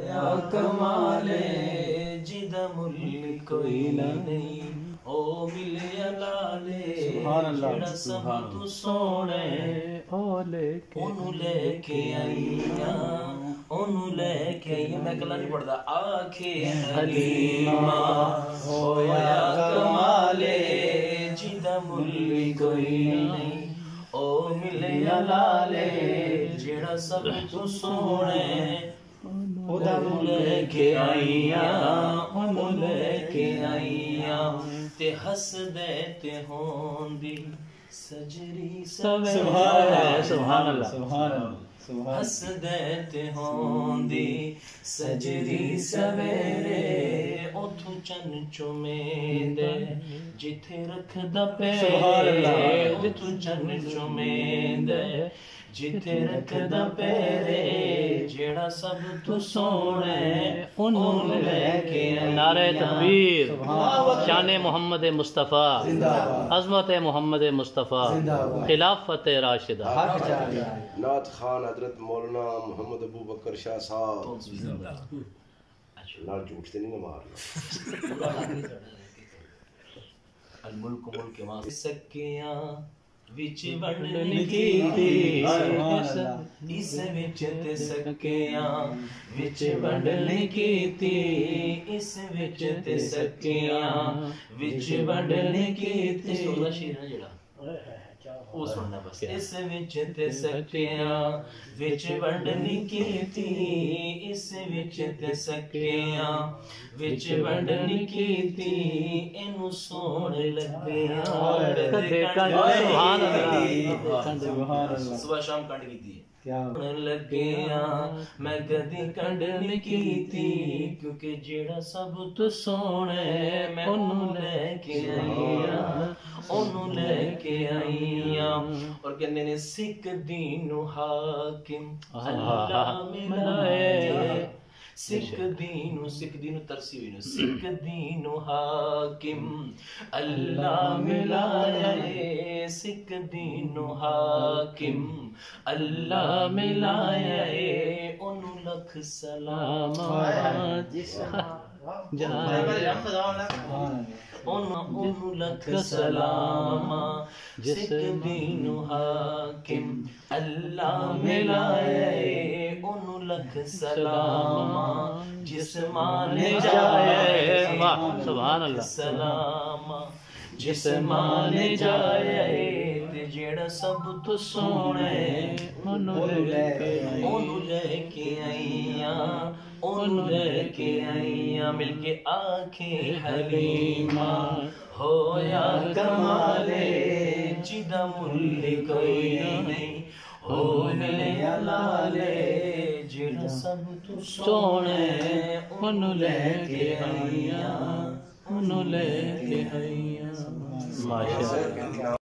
یا کمالے جدا مل کوئی نہیں او ملیا لالے جڑا سب تو سونے اونوں لے کے آئیاں اونوں لے کے آئیاں میں کلا نہیں پڑھدا آکھے حلیمہ ہویا کمالے جدا مل کوئی نہیں او ملیا لالے جڑا سب تو سونے اونوں لے کے آئیاں اونوں لے کے آئیاں تے ہس دے تے ہوندی سجری سویرے سبحان اللہ ہس دے تے ہوندی سجری سویرے اوتھوں چن چمیندے جتھے رکھدا پیرے اوتھوں چن چمیندے جتھے رکھدا پیرے جیڑا سب تو سونے اونوں لے کے نعرہ تکبیر شان محمد مصطفیٰ عظمت محمد مصطفیٰ خلافت راشدہ نعت خان حضرت مولانا محمد ابو بکر شاہ صاحب نال جھوٹتے نہیں مارنا الملک ملک واسطے سکیاں وچ ونڈن کیتی اس وچ تے سکیاں وچ ونڈن کیتی اس وچ تے سکیاں وچ ونڈن کیتی سولا شیر ہے جڑا او سننا بس اس وچ تے سکیاں وچ ونڈن کیتی اس وچ تے سکیاں وچ ونڈن کیتی اینو سون لگیاں کدے سبحان اللہ صبح شام کنڈ کیتی لگیاں میں کدی کنڈ نہیں کیتی کیونکہ جیڑا سب تو سونے میں اونوں لے کے آئیاں اونوں لے کے آئیاں اور کہنے نے سکھ دین حاکم اللہ ملائے سکھ دین ترسی ہوئی سکھ دین حاکم اللہ ملائے سکھ دین حاکم اللہ ملائے انہوں لکھ سلام انہوں لکھ سلام سکھ دین حاکم اللہ ملائے انہوں لکھ سلام جسمان جائے سبحان اللہ سلام جسمان جائے تے جیڑا سب تو سونے انہوں لے کے آئیاں انہوں لے کے آئیاں مل کے آنکھیں حلیمہ ہویا کمالے جدا مل کوئی نہیں ہو ملیا لالے جڑا سب تو سونے انہوں لے کے آئیاں انہوں لے کے آئیاں ماشاءاللہ